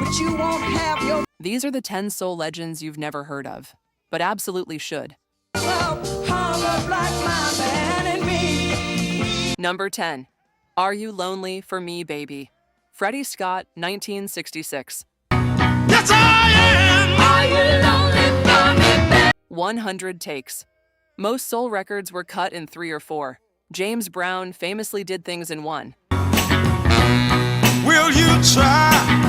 but you won't have your These are the 10 soul legends you've never heard of, but absolutely should. love hung up like my man and me. Number 10. Are You Lonely for Me, Baby? Freddie Scott, 1966. Yes, I am. Are you lonely for me, baby? 100 takes. Most soul records were cut in 3 or 4. James Brown famously did things in 1. Will you try?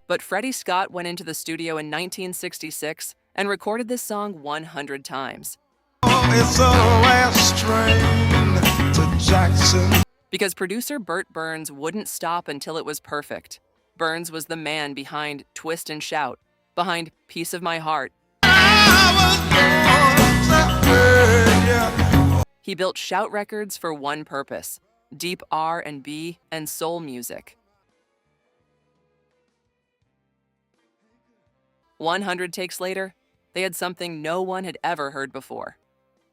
But Freddie Scott went into the studio in 1966 and recorded this song 100 times. Oh, it's a last train to Jackson. Because producer Burt Burns wouldn't stop until it was perfect. Burns was the man behind Twist and Shout, behind Piece of My Heart. He built Shout Records for one purpose: deep R&B and soul music. 100 takes later, they had something no one had ever heard before.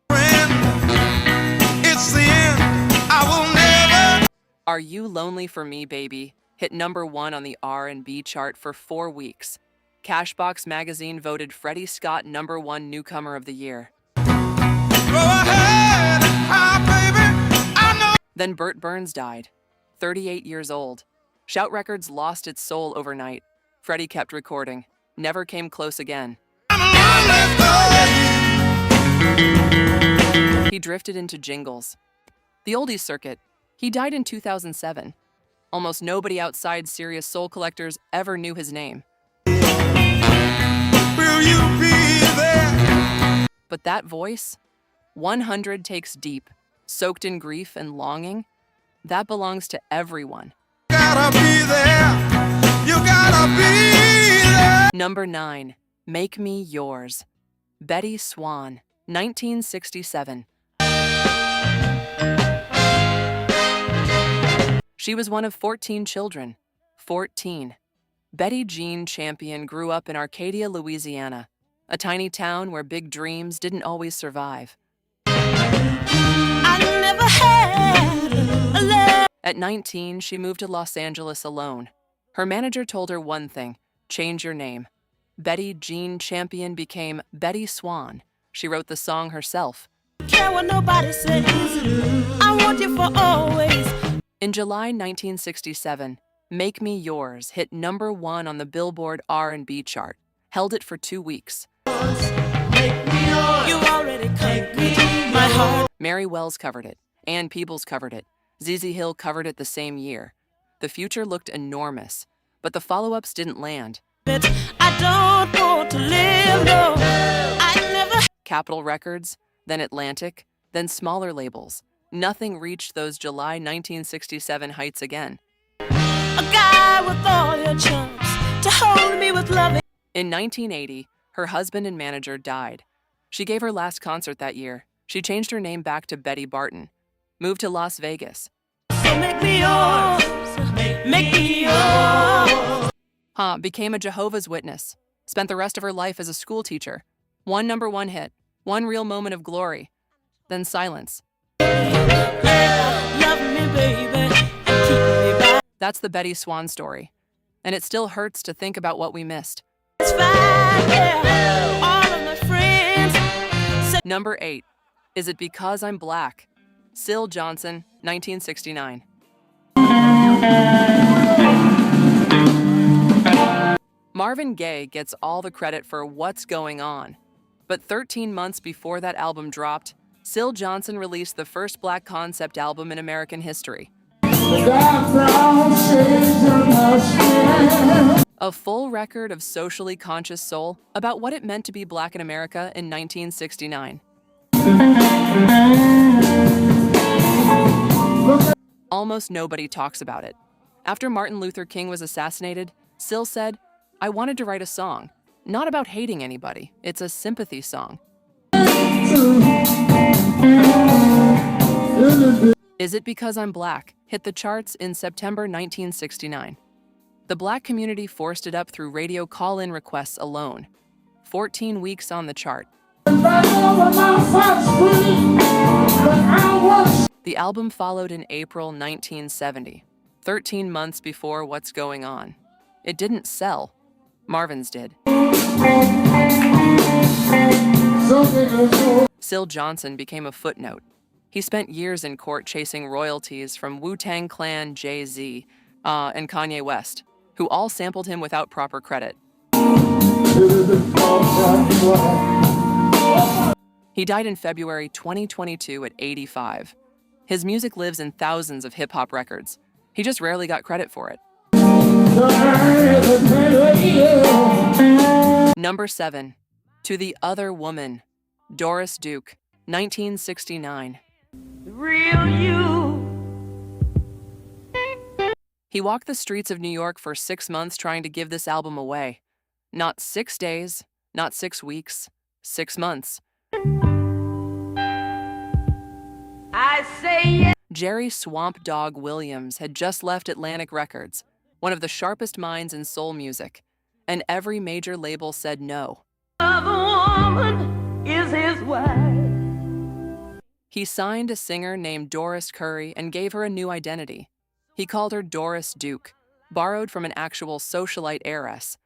It's the end. I will never. Are You Lonely for Me, Baby? Hit number 1 on the R&B chart for 4 weeks. Cashbox magazine voted Freddie Scott number 1 newcomer of the year. Go ahead, baby. I know. Then Burt Burns died, 38 years old. Shout Records lost its soul overnight. Freddie kept recording, never came close again. He drifted into jingles. The oldies circuit. He died in 2007. Almost nobody outside serious soul collectors ever knew his name. Will you be there? But that voice, 100 takes deep, soaked in grief and longing, that belongs to everyone. Gotta be there. You gotta be there. Number 9, Make Me Yours. Bettye Swann, 1967. She was one of 14 children. 14. Betty Jean Champion grew up in Arcadia, Louisiana, a tiny town where big dreams didn't always survive. I never had a love. At 19, she moved to Los Angeles alone. Her manager told her one thing: change your name. Betty Jean Champion became Bettye Swann. She wrote the song herself. Care what nobody says. I want you for always. In July 1967, Make Me Yours hit number 1 on the Billboard R&B chart, held it for 2 weeks. You already cut me my heart. Mary Wells covered it, Ann Peebles covered it, ZZ Hill covered it the same year. The future looked enormous, but the follow-ups didn't land. I don't want to live, no. I never. Capitol Records, then Atlantic, then smaller labels. Nothing reached those July 1967 heights again. A guy with all your charms to hold me with love. In 1980, her husband and manager died. She gave her last concert that year. She changed her name back to Betty Barton, moved to Las Vegas. So make me yours, make me yours. Became a Jehovah's Witness. Spent the rest of her life as a school teacher. One number 1 hit, one real moment of glory. Then silence. Love me, baby, and keep me back. That's the Bettye Swann story. And it still hurts to think about what we missed. It's fine, yeah. All of my friends said. Number 8, Is It Because I'm Black? Syl Johnson, 1969. Marvin Gaye gets all the credit for What's Going On. But 13 months before that album dropped, Syl Johnson released the first black concept album in American history. A full record of socially conscious soul about what it meant to be black in America in 1969. Almost nobody talks about it. After Martin Luther King was assassinated, Syl said, "I wanted to write a song, not about hating anybody. It's a sympathy song." Is It Because I'm Black hit the charts in September 1969. The black community forced it up through radio call-in requests alone. 14 weeks on the chart. The album followed in April 1970, 13 months before What's Going On. It didn't sell. Marvin's did. Syl Johnson became a footnote. He spent years in court chasing royalties from Wu-Tang Clan Jay-Z and Kanye West, who all sampled him without proper credit. He died in February 2022 at 85. His music lives in thousands of hip-hop records. He just rarely got credit for it. Number 7, To the Other Woman, Doris Duke, 1969. Real you. He walked the streets of New York for 6 months trying to give this album away. Not 6 days, not 6 weeks, 6 months. I say yes. Jerry Swamp Dog Williams had just left Atlantic Records, one of the sharpest minds in soul music, and every major label said no. The woman is his wife. He signed a singer named Doris Curry and gave her a new identity. He called her Doris Duke, borrowed from an actual socialite heiress.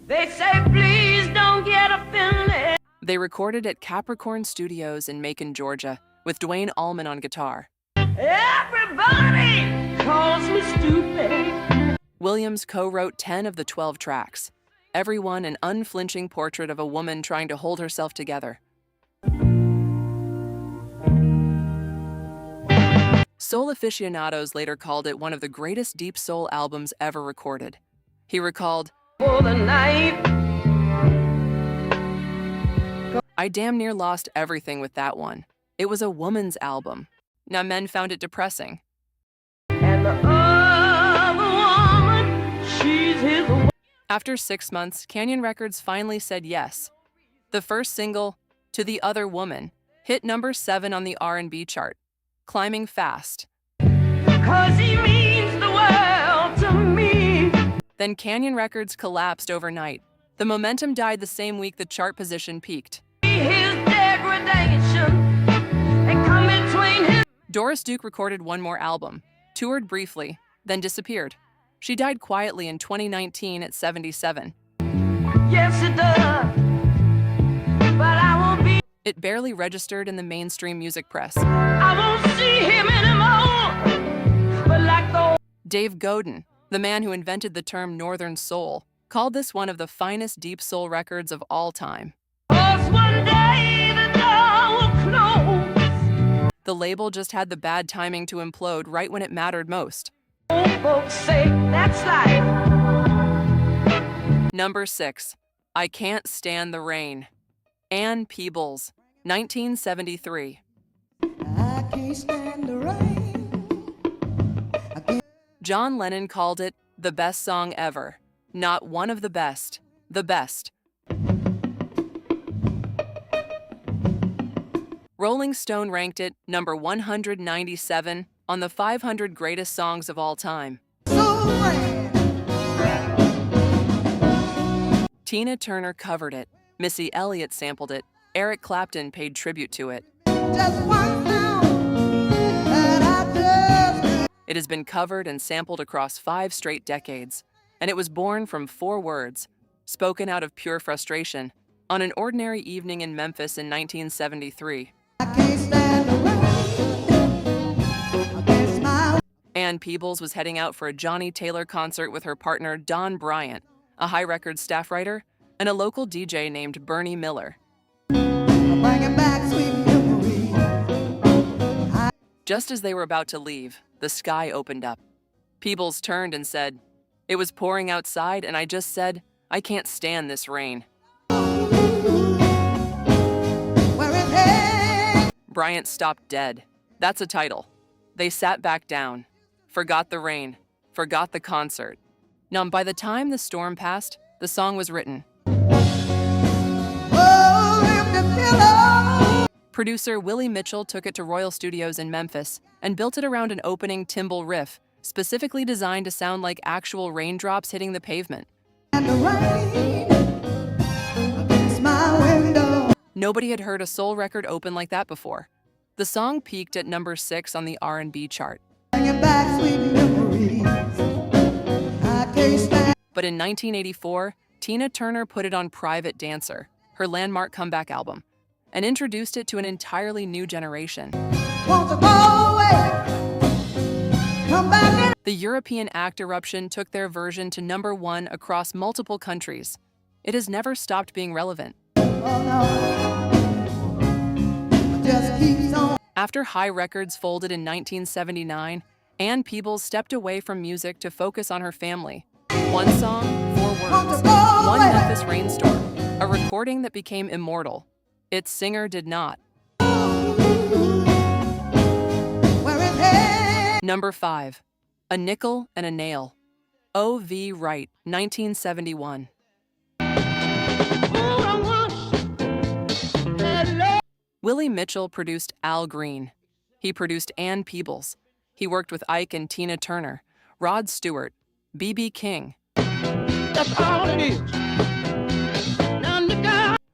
They say please don't get offended. They recorded at Capricorn Studios in Macon, Georgia, with Dwayne Allman on guitar. Everybody calls me stupid. Williams co-wrote 10 of the 12 tracks, every one an unflinching portrait of a woman trying to hold herself together. Soul aficionados later called it one of the greatest deep soul albums ever recorded. He recalled, For the night. I damn near lost everything with that one. It was a woman's album. Now men found it depressing. And the other woman, she's his wife. After 6 months, Canyon Records finally said yes. The first single, To the Other Woman, hit number 7 on the R&B chart, climbing fast. 'Cause he means the world to me. Then Canyon Records collapsed overnight. The momentum died the same week the chart position peaked. His degradation and come between his. Doris Duke recorded one more album, toured briefly, then disappeared. She died quietly in 2019 at 77. Yes, it does. But I won't be. It barely registered in the mainstream music press. I won't see him anymore. But like the. Dave Godin, the man who invented the term Northern Soul, called this one of the finest deep soul records of all time. 'Cause one day the door will close. The label just had the bad timing to implode right when it mattered most. Old folks say that's life. Number 6, I Can't Stand the Rain, Ann Peebles, 1973. I can't stand the rain. John Lennon called it the best song ever. Not one of the best, the best. Rolling Stone ranked it number 197 on the 500 greatest songs of all time. Tina Turner covered it, Missy Elliott sampled it, Eric Clapton paid tribute to it. It has been covered and sampled across 5 straight decades, and it was born from 4 words, spoken out of pure frustration, on an ordinary evening in Memphis in 1973. Ann Peebles was heading out for a Johnny Taylor concert with her partner Don Bryant, a High Records staff writer, and a local DJ named Bernie Miller. Just as they were about to leave, the sky opened up. Peebles turned and said, "It was pouring outside, and I just said, I can't stand this rain." Bryant stopped dead. That's a title. They sat back down, forgot the rain, forgot the concert. Now, by the time the storm passed, the song was written. Producer Willie Mitchell took it to Royal Studios in Memphis and built it around an opening timbal riff, specifically designed to sound like actual raindrops hitting the pavement. Nobody had heard a soul record open like that before. The song peaked at number 6 on the R&B chart. But in 1984, Tina Turner put it on Private Dancer, her landmark comeback album, and introduced it to an entirely new generation. Want to go away, come back in. The European act eruption took their version to #1 across multiple countries. It has never stopped being relevant. Oh no, just keeps on. After High Records folded in 1979, Ann Peebles stepped away from music to focus on her family. One song, 4 words, one Memphis rainstorm, a recording that became immortal. Its singer did not. Number 5, A Nickel and a Nail. O.V. Wright, 1971. Willie Mitchell produced Al Green. He produced Ann Peebles. He worked with Ike and Tina Turner, Rod Stewart, B.B. King. That's all it is.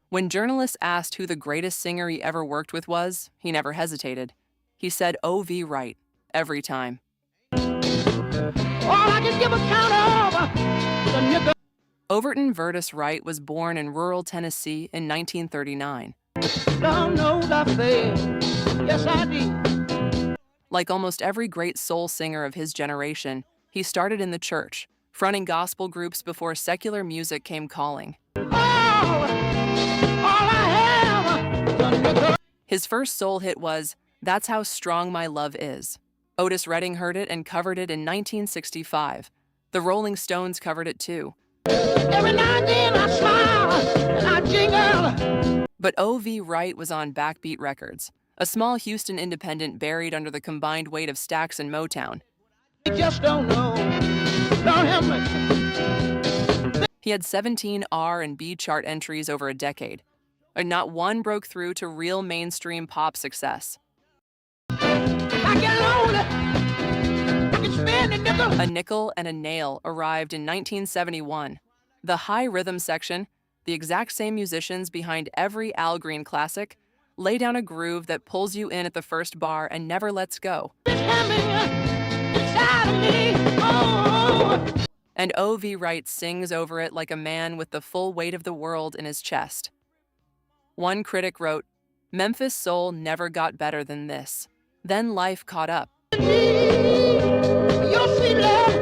When journalists asked who the greatest singer he ever worked with was, he never hesitated. He said O.V. Wright, every time. All I can give a count of the nickel. Overton Vertus Wright was born in rural Tennessee in 1939. Lord knows I failed. Yes, I did. Like almost every great soul singer of his generation, he started in the church, fronting gospel groups before secular music came calling. All I have, the nickel. His first soul hit was That's How Strong My Love Is. Otis Redding heard it and covered it in 1965. The Rolling Stones covered it too. Every now and then I smile and I jingle. But O.V. Wright was on Backbeat Records, a small Houston independent buried under the combined weight of Stax and Motown. You just don't know. Lord have mercy. He had 17 R and B chart entries over a decade, and not one broke through to real mainstream pop success. I get lonely. I can spend a nickel. A Nickel and a Nail arrived in 1971. The high rhythm section, the exact same musicians behind every Al Green classic, lay down a groove that pulls you in at the first bar and never lets go. It's coming inside of me. Oh. And O.V. Wright sings over it like a man with the full weight of the world in his chest. One critic wrote, Memphis soul never got better than this. Then life caught up. Your sweet love.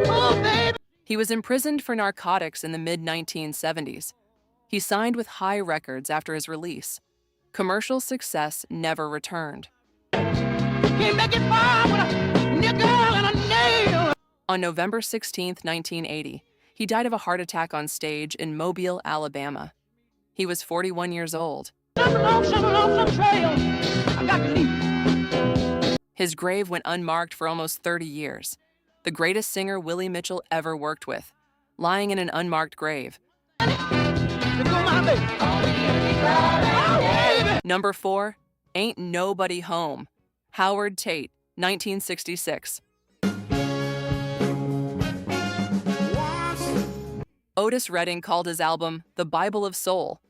Oh, baby. He was imprisoned for narcotics in the mid-1970s. He signed with High Records after his release. Commercial success never returned. Can't make it far with a nickel and a nail. On November 16, 1980, he died of a heart attack on stage in Mobile, Alabama. He was 41 years old. Some trail. I got to leave. His grave went unmarked for almost 30 years. The greatest singer Willie Mitchell ever worked with, lying in an unmarked grave. Number 4, Ain't Nobody Home. Howard Tate, 1966. Otis Redding called his album The Bible of Soul.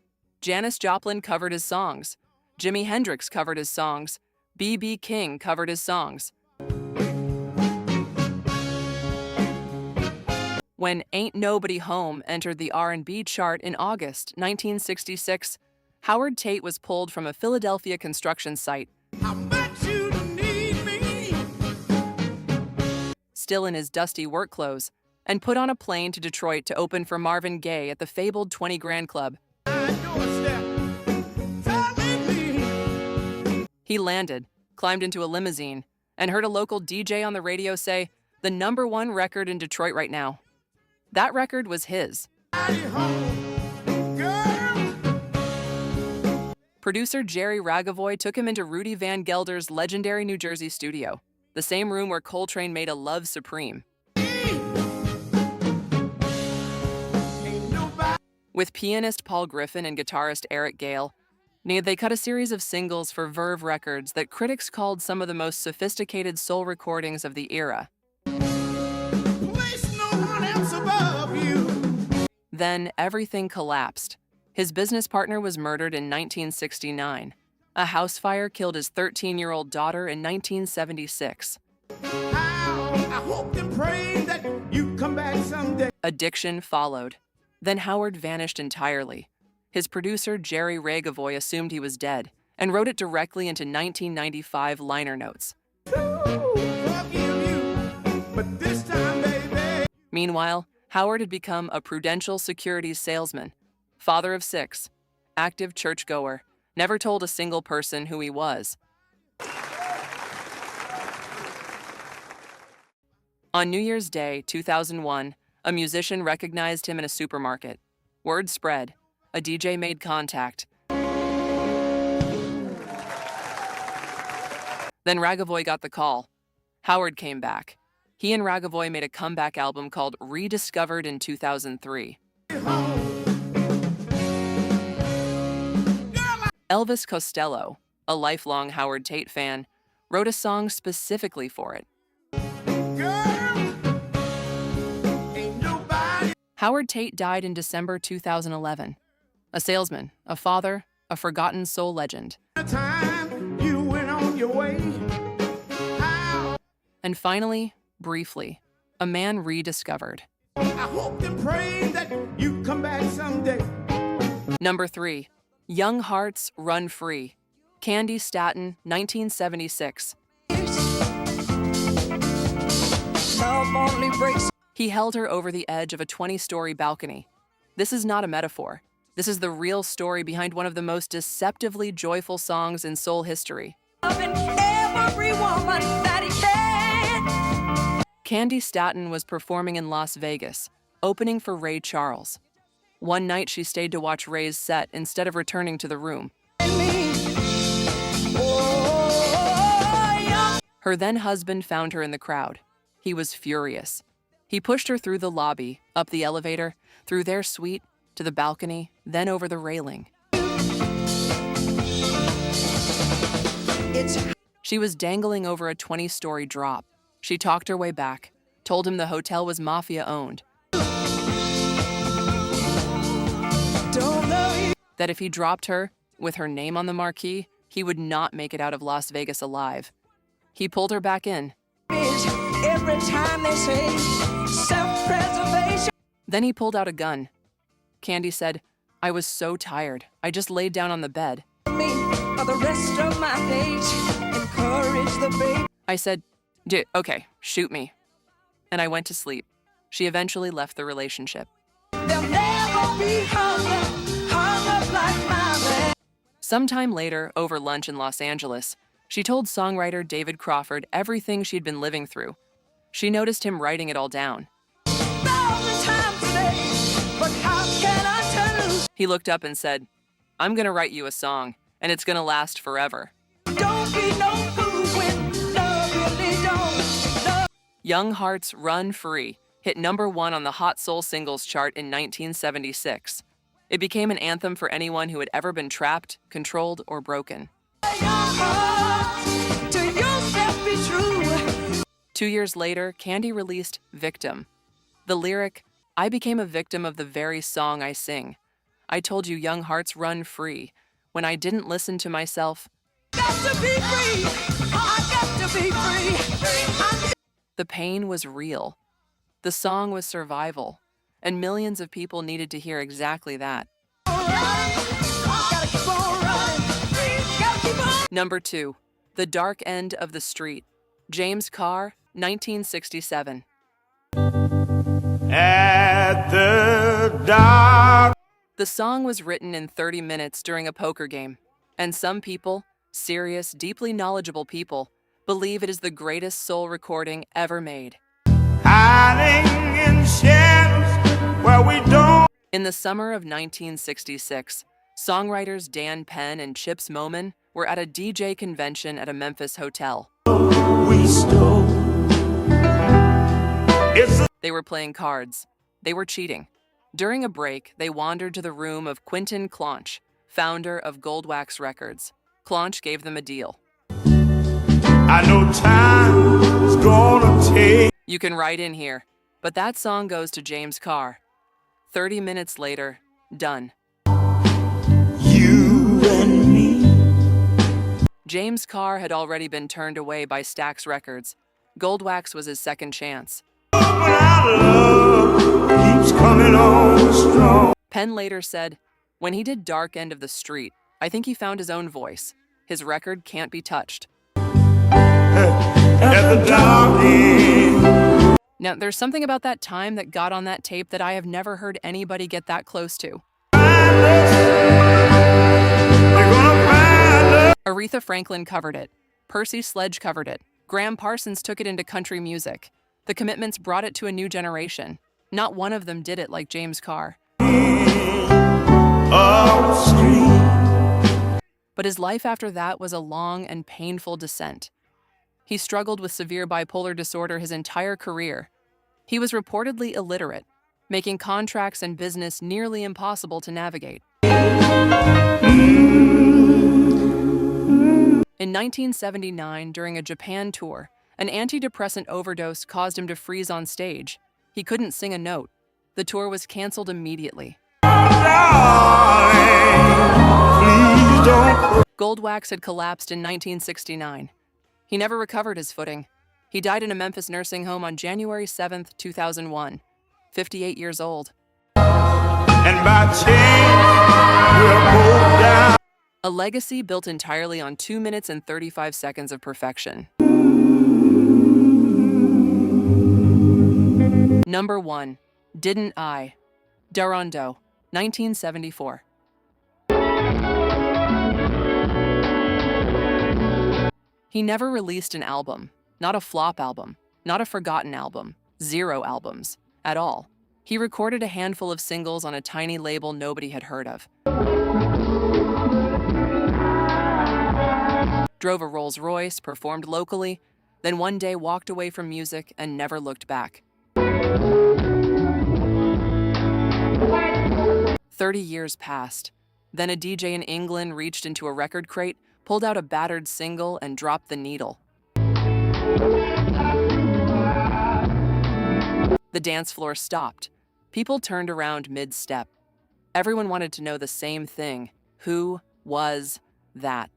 Janis Joplin covered his songs. Jimi Hendrix covered his songs. B.B. King covered his songs. When Ain't Nobody Home entered the R&B chart in August 1966, Howard Tate was pulled from a Philadelphia construction site. I bet you need me. Still in his dusty work clothes, and put on a plane to Detroit to open for Marvin Gaye at the fabled 20 Grand Club. He landed, climbed into a limousine, and heard a local DJ on the radio say, the #1 record in Detroit right now. That record was his. Producer Jerry Ragavoy took him into Rudy Van Gelder's legendary New Jersey studio, the same room where Coltrane made a Love Supreme. With pianist Paul Griffin and guitarist Eric Gale, they cut a series of singles for Verve Records that critics called some of the most sophisticated soul recordings of the era. Place no one else above you. Then everything collapsed. His business partner was murdered in 1969. A house fire killed his 13-year-old daughter in 1976. I hope and pray that you come back someday. Addiction followed. Then Howard vanished entirely. His producer, Jerry Ragavoy, assumed he was dead and wrote it directly into 1995 liner notes. Meanwhile, Howard had become a Prudential Securities salesman, father of 6, active churchgoer, never told a single person who he was. On New Year's Day, 2001, a musician recognized him in a supermarket. Word spread. A DJ made contact. Then Ragavoy got the call. Howard came back. He and Ragavoy made a comeback album called Rediscovered in 2003. Elvis Costello, a lifelong Howard Tate fan, wrote a song specifically for it. Howard Tate died in December 2011. A salesman, a father, a forgotten soul legend. And finally, briefly, a man rediscovered. I hope and pray that you come back someday. Number 3, Young Hearts Run Free. Candi Staton, 1976. He held her over the edge of a 20-story balcony. This is not a metaphor. This is the real story behind one of the most deceptively joyful songs in soul history. Candi Staton was performing in Las Vegas, opening for Ray Charles. One night she stayed to watch Ray's set instead of returning to the room. Her then husband found her in the crowd. He was furious. He pushed her through the lobby, up the elevator, through their suite, to the balcony, then over the railing. She was dangling over a 20-story drop. She talked her way back, told him the hotel was mafia-owned. That if he dropped her, with her name on the marquee, he would not make it out of Las Vegas alive. He pulled her back in. Every time they say self-preservation. Then he pulled out a gun. Candi said, "I was so tired. I just laid down on the bed." I said, "Okay, shoot me." And I went to sleep. She eventually left the relationship. Sometime later, over lunch in Los Angeles, she told songwriter David Crawford everything she'd been living through. She noticed him writing it all down. He looked up and said, "I'm gonna write you a song, and it's gonna last forever." Young Hearts Run Free hit #1 on the Hot Soul Singles chart in 1976. It became an anthem for anyone who had ever been trapped, controlled, or broken. 2 years later, Candi released Victim. The lyric, "I became a victim of the very song I sing. I told you young hearts run free when I didn't listen to myself." Got to be free. I got to be free. The pain was real. The song was survival, and millions of people needed to hear exactly that. Number 2, The Dark End of the Street. James Carr, 1967. At the dark. The song was written in 30 minutes during a poker game, and some people, serious, deeply knowledgeable people, believe it is the greatest soul recording ever made. Hiding in shadows where we don't. In the summer of 1966, songwriters Dan Penn and Chips Moman were at a DJ convention at a Memphis hotel. We stole. They were playing cards. They were cheating. During a break, they wandered to the room of Quentin Clonch, founder of Goldwax Records. Clonch gave them a deal. I know time is gonna take. You can write in here, but that song goes to James Carr. 30 minutes later, done. You and me. James Carr had already been turned away by Stax Records. Goldwax was his second chance. But I love you. keeps coming on strong. Penn later said, "When he did Dark End of the Street, I think he found his own voice. His record can't be touched." At the dark end. Now, there's something about that time that got on that tape that I have never heard anybody get that close to. Aretha Franklin covered it. Percy Sledge covered it. Graham Parsons took it into country music. The Commitments brought it to a new generation. Not one of them did it like James Carr. But his life after that was a long and painful descent. He struggled with severe bipolar disorder his entire career. He was reportedly illiterate, making contracts and business nearly impossible to navigate. In 1979, during a Japan tour, an antidepressant overdose caused him to freeze on stage. He couldn't sing a note. The tour was canceled immediately. Goldwax had collapsed in 1969. He never recovered his footing. He died in a Memphis nursing home on January 7, 2001, 58 years old. And by chance, we're both down. A legacy built entirely on 2 minutes and 35 seconds of perfection. Number 1. Didn't I? Darondo, 1974. He never released an album, not a flop album, not a forgotten album, 0 albums, at all. He recorded a handful of singles on a tiny label nobody had heard of. Drove a Rolls-Royce, performed locally, then one day walked away from music and never looked back. 30 years passed. Then a DJ in England reached into a record crate, pulled out a battered single, and dropped the needle. The dance floor stopped. People turned around mid-step. Everyone wanted to know the same thing. Who was that?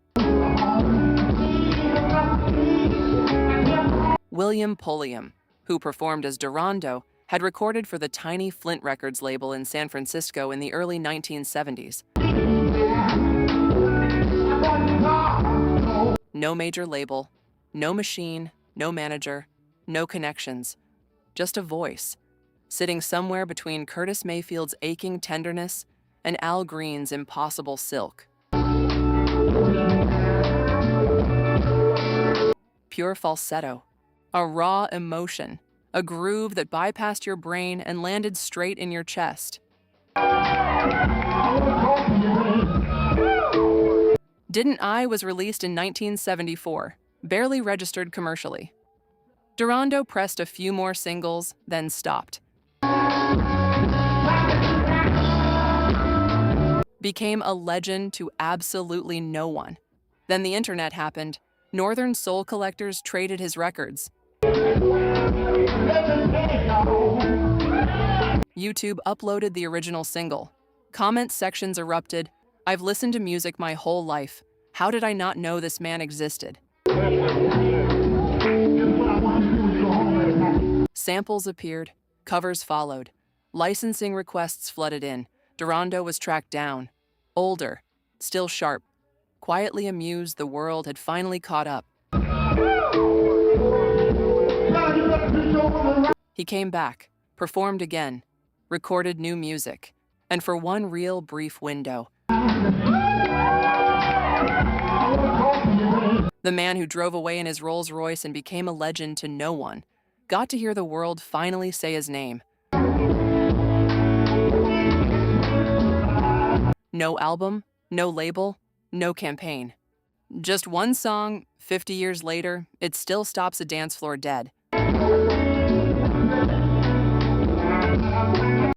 William Pulliam, who performed as Darondo, had recorded for the tiny Flint Records label in San Francisco in the early 1970s. No major label, no machine, no manager, no connections, just a voice, sitting somewhere between Curtis Mayfield's aching tenderness and Al Green's impossible silk. Pure falsetto, a raw emotion, a groove that bypassed your brain and landed straight in your chest. Didn't I was released in 1974, barely registered commercially. Darondo pressed a few more singles, then stopped. Became a legend to absolutely no one. Then the internet happened. Northern soul collectors traded his records. YouTube uploaded the original single. Comment sections erupted. "I've listened to music my whole life. How did I not know this man existed?" Samples appeared. Covers followed. Licensing requests flooded in. Darondo was tracked down. Older, still sharp. Quietly amused, the world had finally caught up. He came back, performed again, recorded new music, and for one real brief window. The man who drove away in his Rolls-Royce and became a legend to no one got to hear the world finally say his name. No album, no label, no campaign. Just one song, 50 years later, it still stops a dance floor dead.